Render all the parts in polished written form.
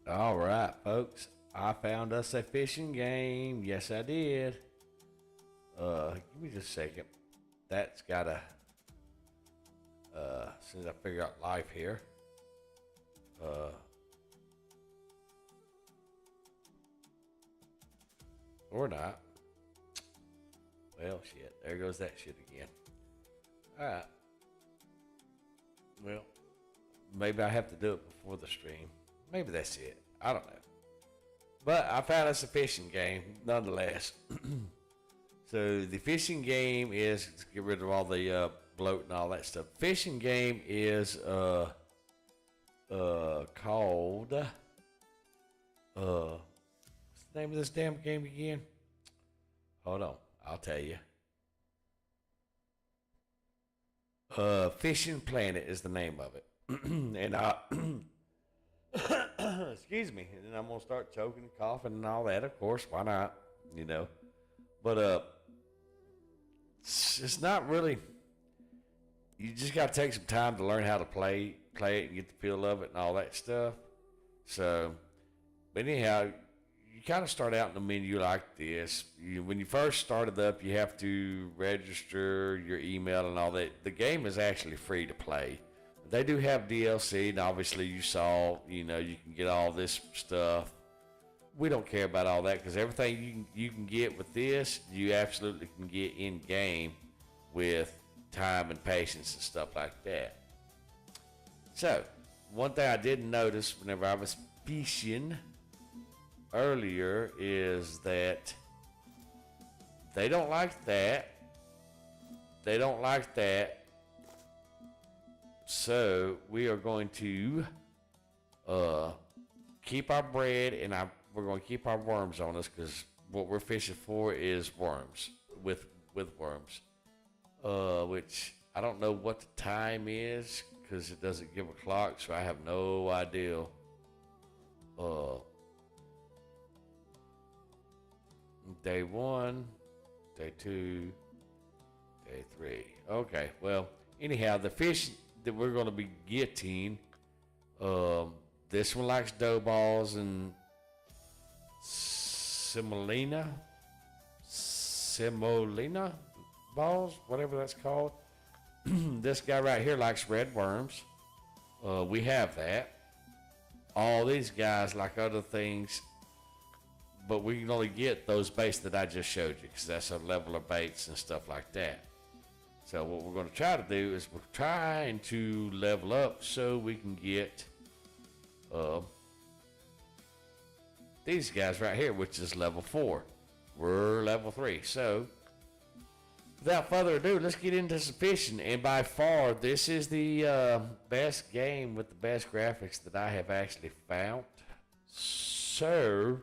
All right, folks. I found us a fishing game. Yes, I did. Give me just a second. That's gotta. As soon as I figure out life here. Uh, or not. Well, shit. There goes that shit again. All right. Well, maybe I have to do it before the stream. Maybe that's it. I don't know. But I found us a fishing game nonetheless. So the fishing game is to get rid of all the bloat and all that stuff. Fishing game is called what's the name of this damn game again? Hold on, I'll tell you. Fishing Planet is the name of it. And I excuse me, and then I'm gonna start choking and coughing and all that. Of course, why not? You know. But it's not really. You just got to take some time to learn how to play it, and get the feel of it, and all that stuff. So, but anyhow, you kind of start out in the menu like this. When you first started up, you have to register your email and all that. The game is actually free to play. They do have DLC, and obviously you saw, you can get all this stuff. We don't care about all that because everything you can get with this, you absolutely can get in game with time and patience and stuff like that. So, one thing I didn't notice whenever I was fishing earlier is that they don't like that. They don't like that. So we are going to keep our bread and we're going to keep our worms on us because what we're fishing for is worms with worms. Which I don't know what the time is because it doesn't give a clock, so I have no idea. Day 1, day 2, day 3. Okay, well, anyhow, the fish that we're going to be getting, this one likes dough balls and semolina balls, whatever that's called. This guy right here likes red worms. We have that. All these guys like other things, but we can only get those baits that I just showed you because that's a level of baits and stuff like that. So what we're going to try to do is we're trying to level up so we can get these guys right here, which is level 4. We're level 3. So without further ado, let's get into some fishing. And by far, this is the best game with the best graphics that I have actually found. So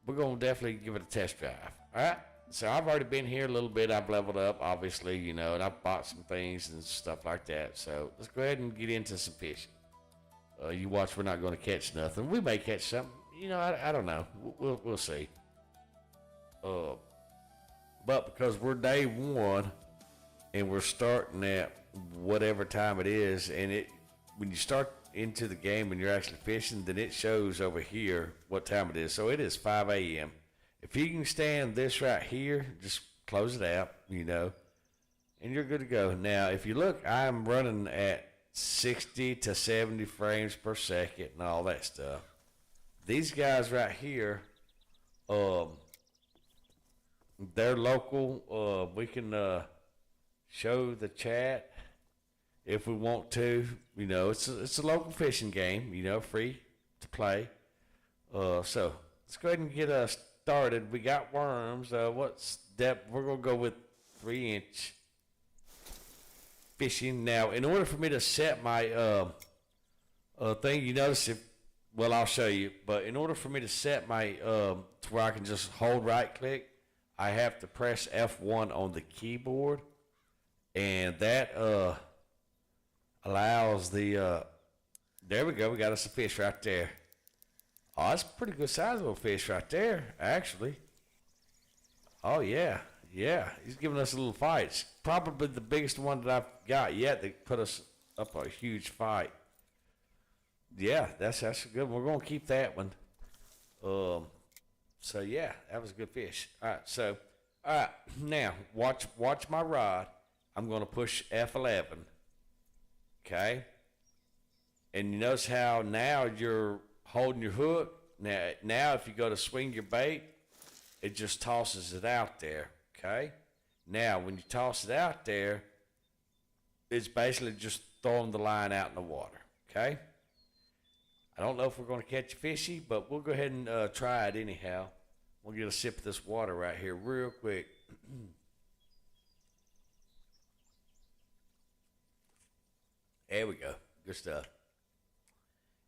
we're going to definitely give it a test drive. All right. So I've already been here a little bit. I've leveled up, obviously, and I've bought some things and stuff like that. So let's go ahead and get into some fishing. You watch, we're not going to catch nothing. We may catch something. I don't know. We'll see. But because we're day 1 and we're starting at whatever time it is, and when you start into the game and you're actually fishing, then it shows over here what time it is. So it is 5 a.m. If you can stand this right here, just close it out, and you're good to go. Now, if you look, I'm running at 60 to 70 frames per second and all that stuff. These guys right here, they're local. We can show the chat if we want to. It's a local fishing game, free to play. So let's go ahead and get us started. We got worms. What's depth? We're gonna go with 3-inch fishing. Now, in order for me to set my thing, you notice I'll show you. But in order for me to set my to where I can just hold right click, I have to press F1 on the keyboard, and that allows the. There we go. We got us a fish right there. Oh, that's a pretty good size little fish right there, actually. Oh, yeah. Yeah, he's giving us a little fight. It's probably the biggest one that I've got yet that put us up a huge fight. Yeah, that's a good one. We're gonna keep that one. Um, so yeah, that was a good fish. All right, so all right, now watch my rod. I'm gonna push F11. Okay, and you notice how now you're holding your hook. Now if you go to swing your bait, it just tosses it out there. Okay. Now when you toss it out there, it's basically just throwing the line out in the water. Okay. I don't know if we're going to catch a fishy, but we'll go ahead and try it anyhow. We'll get a sip of this water right here real quick. There we go. Good stuff.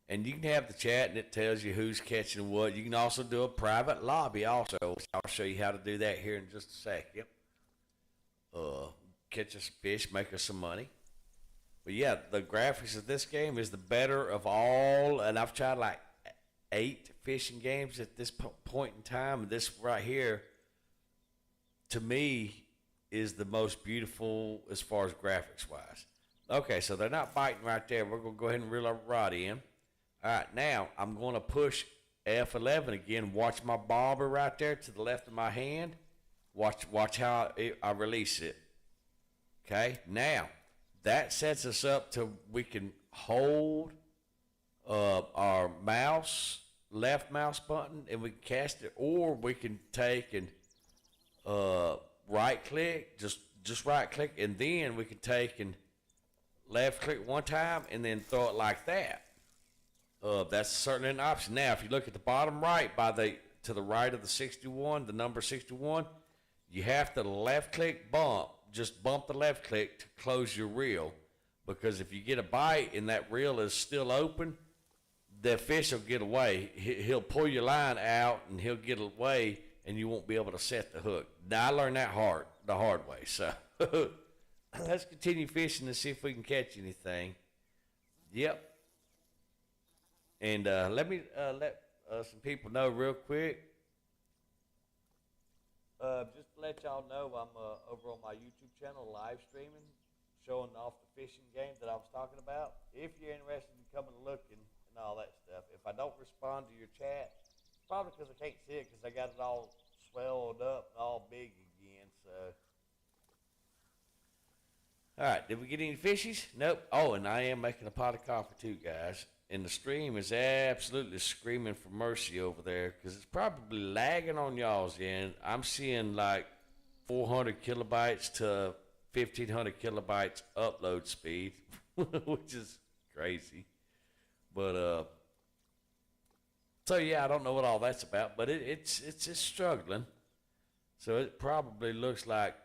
And you can have the chat and it tells you who's catching what. You can also do a private lobby also. I'll show you how to do that here in just a sec. Yep. Catch us fish, make us some money. But yeah, the graphics of this game is the better of all. And I've tried like 8 fishing games at this point in time. And this right here, to me, is the most beautiful as far as graphics wise. Okay, so they're not biting right there. We're going to go ahead and reel our rod in. All right, now I'm going to push F11 again. Watch my bobber right there to the left of my hand. Watch how I release it. Okay, now that sets us up to we can hold our left mouse button, and we can cast it, or we can take and right click, just right click, and then we can take and left click one time and then throw it like that. That's certainly an option. Now, if you look at the bottom right to the right of the 61, the number 61, you have to left click bump. Just bump the left click to close your reel, because if you get a bite and that reel is still open, the fish will get away. He'll pull your line out and he'll get away, and you won't be able to set the hook. Now, I learned that the hard way. So let's continue fishing and see if we can catch anything. Yep. And let me let some people know real quick. Just to let y'all know, I'm over on my YouTube channel live streaming, showing off the fishing game that I was talking about. If you're interested in coming and looking and all that stuff. If I don't respond to your chat, it's probably because I can't see it, because I got it all swelled up and all big again. So, all right, did we get any fishies? Nope. Oh, and I am making a pot of coffee too, guys. And the stream is absolutely screaming for mercy over there, because it's probably lagging on y'all's end. I'm seeing like 400 kilobytes to 1,500 kilobytes upload speed, which is crazy. But so yeah, I don't know what all that's about, but it's just struggling. So it probably looks like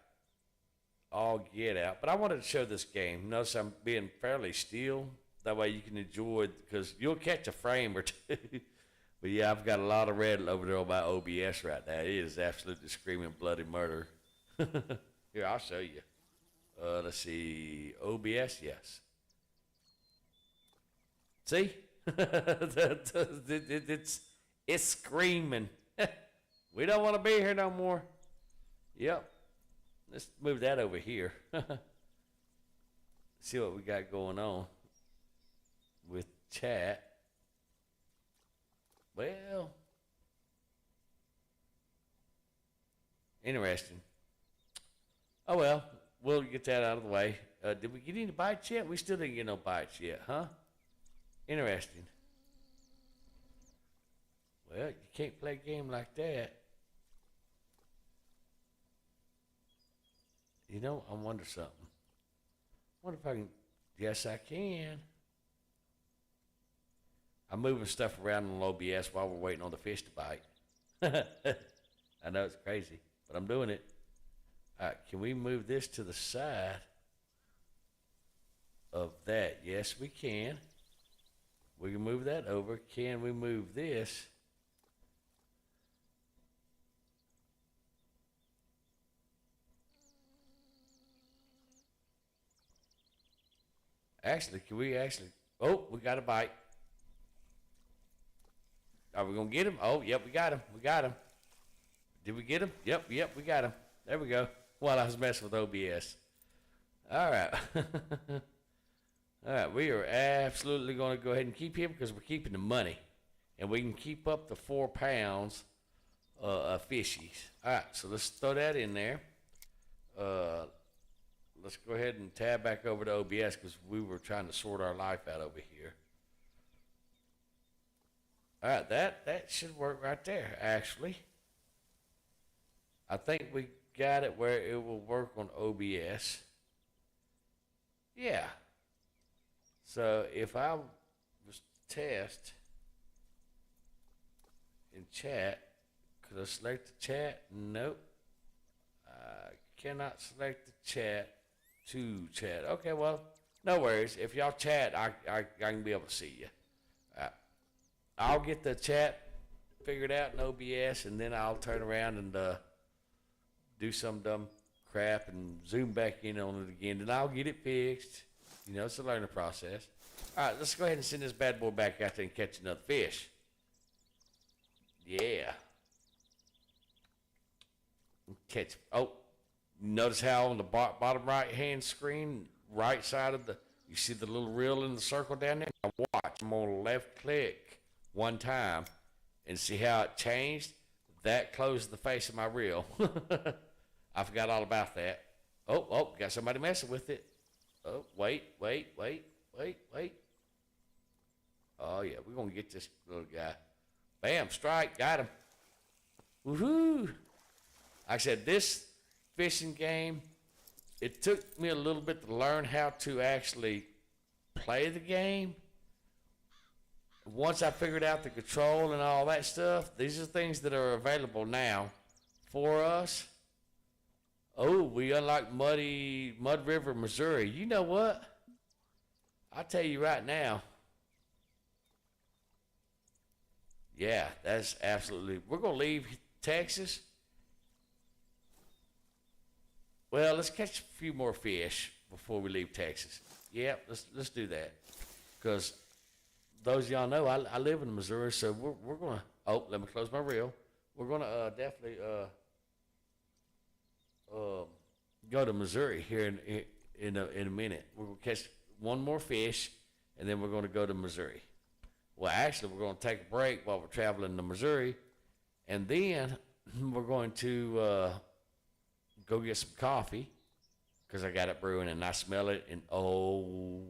all get out. But I wanted to show this game. Notice I'm being fairly still. That way you can enjoy it, because you'll catch a frame or two. But yeah, I've got a lot of red over there on my OBS right now. It is absolutely screaming bloody murder. Here, I'll show you. Let's see. OBS, yes. See? It's screaming. We don't want to be here no more. Yep. Let's move that over here. See what we got going on with chat. Well, interesting. Oh well, we'll get that out of the way. Did we get any bites yet? We still didn't get no bites yet, huh? Interesting. Well, you can't play a game like that. You know, I wonder something. I wonder if I can. Yes, I can. I'm moving stuff around on OBS while we're waiting on the fish to bite. I know it's crazy, but I'm doing it. All right, can we move this to the side of that? Yes, we can. We can move that over. Can we move this? Actually, can we actually? Oh, we got a bite. Are we going to get him? Oh, yep, we got him. We got him. Did we get him? Yep, we got him. There we go. While I was messing with OBS. All right. All right, we are absolutely going to go ahead and keep him because we're keeping the money. And we can keep up to 4 pounds of fishies. All right, so let's throw that in there. Let's go ahead and tab back over to OBS because we were trying to sort our life out over here. All right, that should work right there, actually. I think we got it where it will work on OBS. Yeah. So if I was to test in chat, could I select the chat? Nope. I cannot select the chat to chat. Okay, well, no worries. If y'all chat, I can be able to see you. I'll get the chat figured out in OBS, and then I'll turn around and do some dumb crap and zoom back in on it again. Then I'll get it fixed. You know, it's a learning process. All right, let's go ahead and send this bad boy back out there and catch another fish. Yeah. Catch. Oh, notice how on the bottom right hand screen, right side of you see the little reel in the circle down there? Now watch. I'm going to left click one time and see how it changed. That closed the face of my reel. I forgot all about that. Oh, got somebody messing with it. Oh, wait. Oh, yeah, we're going to get this little guy. Bam, strike, got him. Woohoo! Like I said, this fishing game, it took me a little bit to learn how to actually play the game. Once I figured out the control and all that stuff, these are things that are available now for us. Oh, we unlocked Mud River, Missouri. You know what? I'll tell you right now. Yeah, that's absolutely. We're going to leave Texas. Well, let's catch a few more fish before we leave Texas. Yeah, let's do that. Because those of y'all know I live in Missouri, so we're going to. Oh, let me close my reel. We're going to definitely go to Missouri here in a minute. We're going to catch one more fish, and then we're going to go to Missouri. Well, actually, we're going to take a break while we're traveling to Missouri, and then we're going to go get some coffee because I got it brewing and I smell it, and oh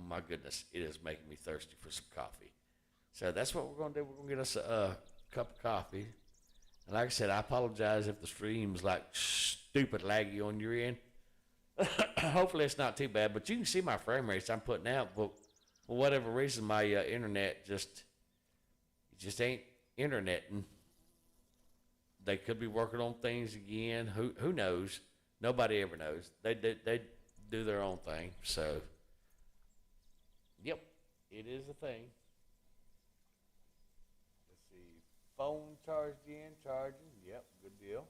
my goodness, it is making me thirsty for some coffee. So that's what we're going to do. We're going to get us a cup of coffee. And like I said, I apologize if the stream's like stupid laggy on your end. Hopefully it's not too bad, but you can see my frame rates I'm putting out, but for whatever reason, my internet just ain't interneting. They could be working on things again. Who knows? Nobody ever knows. They do their own thing. So, yep, it is a thing. Let's see. Phone charged in, charging. Yep, good deal.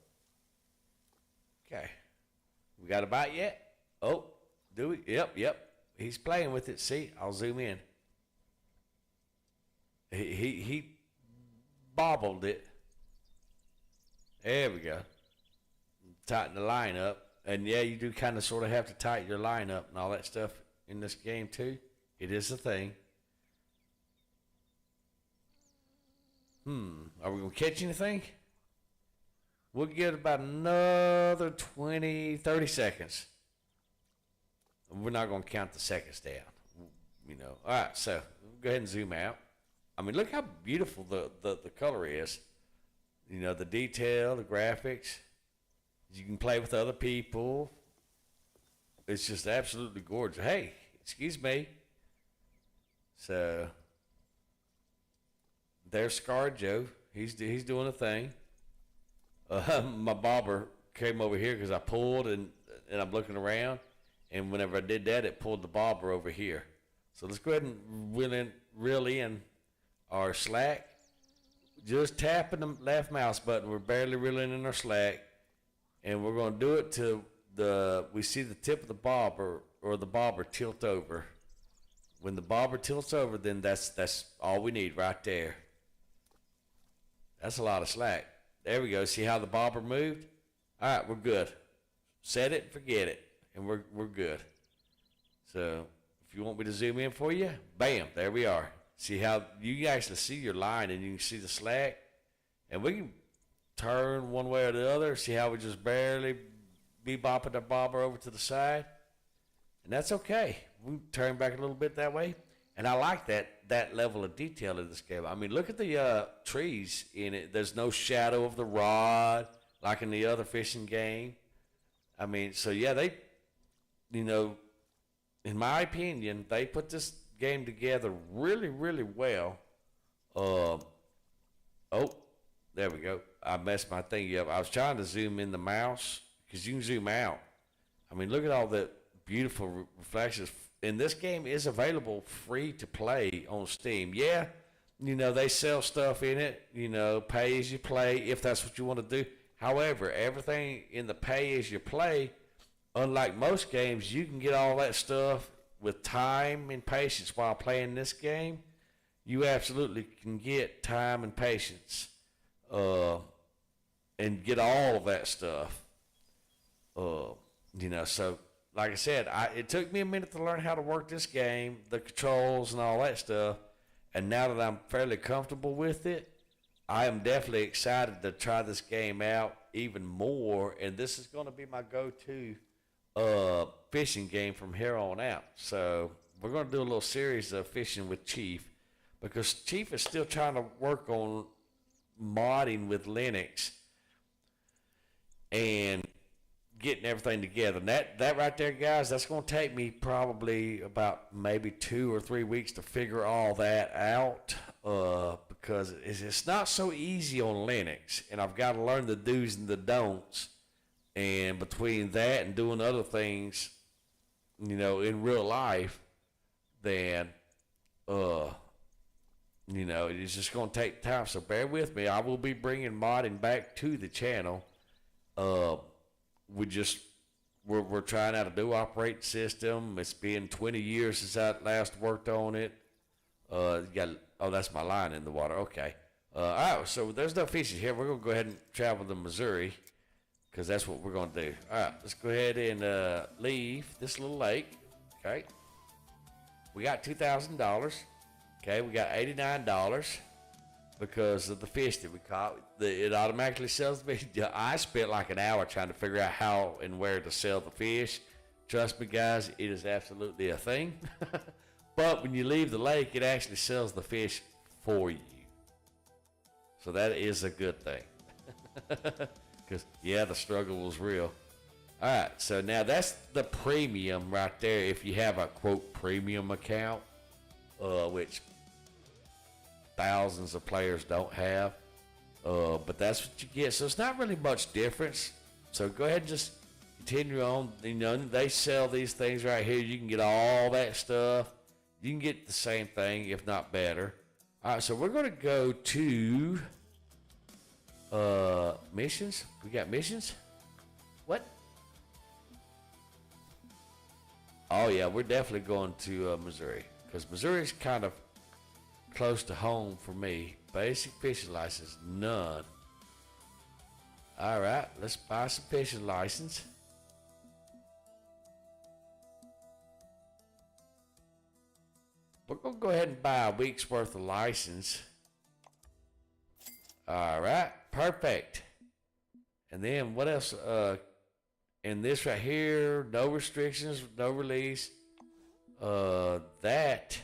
Okay. We got a bite yet? Oh, do we? Yep. He's playing with it. See, I'll zoom in. He bobbled it. There we go. Tighten the line up. And yeah, you do kind of sort of have to tighten your line up and all that stuff in this game too. It is a thing. Are we going to catch anything? We'll get about another 20, 30 seconds. We're not going to count the seconds down. You know. All right, so go ahead and zoom out. I mean, look how beautiful the color is. You know, the detail, the graphics. You can play with other people. It's just absolutely gorgeous. Hey, excuse me. So, there's Scar Joe. He's doing a thing. My bobber came over here because I pulled and I'm looking around. And whenever I did that, it pulled the bobber over here. So let's go ahead and reel in our slack. Just tapping the left mouse button. We're barely reeling in our slack. And we're going to do it till we see the tip of the bobber or the bobber tilt over. When the bobber tilts over, then that's all we need right there. That's a lot of slack. There we go. See how the bobber moved? All right, we're good. Set it and forget it. And we're good. So If you want me to zoom in for you, bam, there we are. See how you can actually see your line and you can see the slack, and we can turn one way or the other. See how we just barely be bopping the bobber over to the side, and that's okay. We can turn back a little bit that way, and I like that level of detail in this game. I mean, look at the trees in it. There's no shadow of the rod like in the other fishing game. I mean, so yeah, they, you know, in my opinion, they put this game together really, really well. Oh, there we go. I messed my thing up. I was trying to zoom in the mouse because you can zoom out. I mean, look at all the beautiful reflections. And this game is available free to play on Steam. Yeah, you know, they sell stuff in it, you know, pay as you play if that's what you want to do. However, everything in the pay as you play, unlike most games, you can get all that stuff with time and patience while playing this game. You absolutely can get time and patience and get all of that stuff. You know, so like I said, it took me a minute to learn how to work this game, the controls and all that stuff. And now that I'm fairly comfortable with it, I am definitely excited to try this game out even more. And this is going to be my go-to fishing game from here on out. So we're going to do a little series of fishing with Chief, because Chief is still trying to work on modding with Linux and getting everything together. And that right there, guys, that's going to take me probably about maybe 2 or 3 weeks to figure all that out, because it's not so easy on Linux, and I've got to learn the do's and the don'ts. And between that and doing other things, you know, in real life, then, you know, it's just going to take time. So bear with me. I will be bringing modding back to the channel. We're trying out a new operating system. It's been 20 years since I last worked on it. That's my line in the water. Okay. All right, so there's no fishes here. We're going to go ahead and travel to Missouri, because that's what we're going to do. All right, let's go ahead and leave this little lake. Okay. We got $2,000. Okay, we got $89 because of the fish that we caught. It automatically sells the fish. I spent like an hour trying to figure out how and where to sell the fish. Trust me, guys, it is absolutely a thing. But when you leave the lake, it actually sells the fish for you. So that is a good thing. Because, yeah, the struggle was real. All right, so now that's the premium right there if you have a, quote, premium account, which thousands of players don't have. But that's what you get. So it's not really much difference. So go ahead and just continue on. You know, they sell these things right here. You can get all that stuff. You can get the same thing, if not better. All right, so we're going to go to missions. We got missions? What? Oh, yeah, we're definitely going to Missouri, because Missouri's kind of close to home for me. Basic fishing license, none. All right, let's buy some fishing license. We're going to go ahead and buy a week's worth of license. All right, perfect. And then what else? And this right here, no restrictions, no release. That.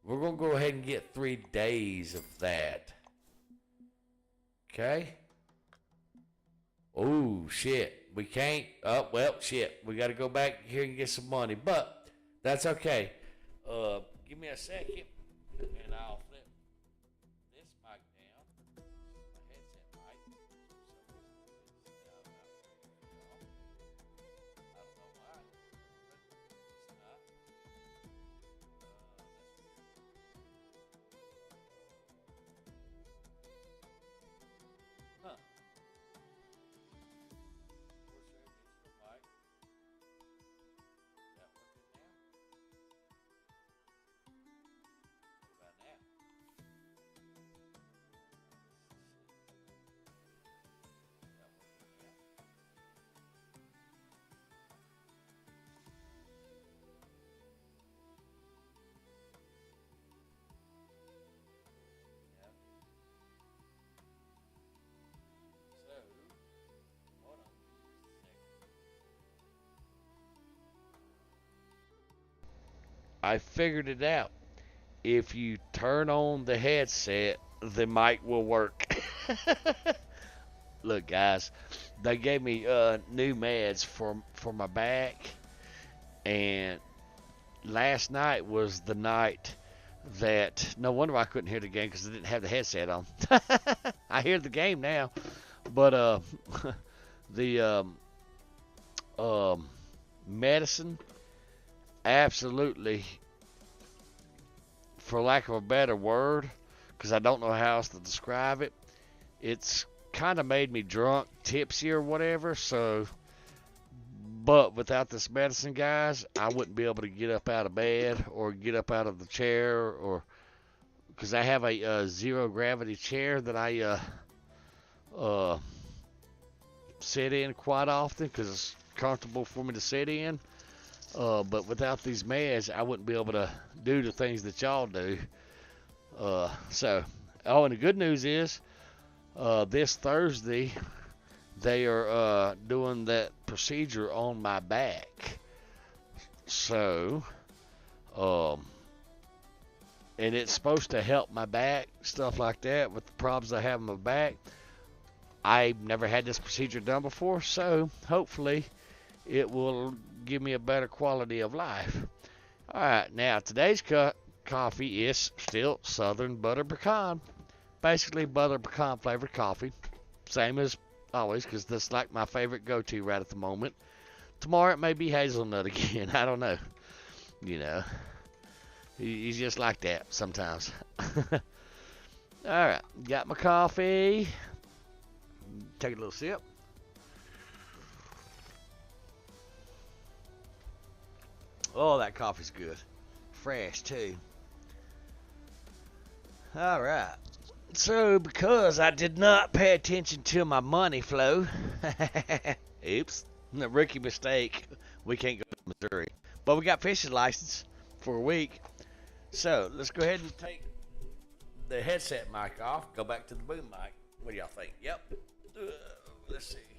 We're going to go ahead and get 3 days of that. Okay. Oh, shit. We can't. Oh, well, shit. We got to go back here and get some money. But that's okay. Give me a second, and I'll flip this mic down. My headset mic. I don't know why. It's not. Huh. Where's your digital mic? Is that working now? I figured it out. If you turn on the headset, the mic will work. Look, guys, they gave me new meds for my back, and last night was the night that no wonder I couldn't hear the game because I didn't have the headset on. I hear the game now, but the medicine absolutely, for lack of a better word, because I don't know how else to describe it, it's kind of made me drunk, tipsy or whatever. So, but without this medicine, guys, I wouldn't be able to get up out of bed or get up out of the chair, or because I have a zero gravity chair that I sit in quite often because it's comfortable for me to sit in. But without these meds, I wouldn't be able to do the things that y'all do. And the good news is, this Thursday, they are doing that procedure on my back. So, and it's supposed to help my back, stuff like that, with the problems I have in my back. I've never had this procedure done before, so hopefully it will give me a better quality of life. All right, now today's coffee is still Southern Butter Pecan. Basically butter pecan flavored coffee. Same as always, because that's like my favorite go-to right at the moment. Tomorrow it may be hazelnut again. I don't know. You know, he's just like that sometimes. All right, got my coffee. Take a little sip. Oh, that coffee's good. Fresh, too. All right. So, because I did not pay attention to my money flow, oops, a rookie mistake, we can't go to Missouri. But we got fishing license for a week. So, let's go ahead and take the headset mic off, go back to the boom mic. What do y'all think? Yep. Let's see.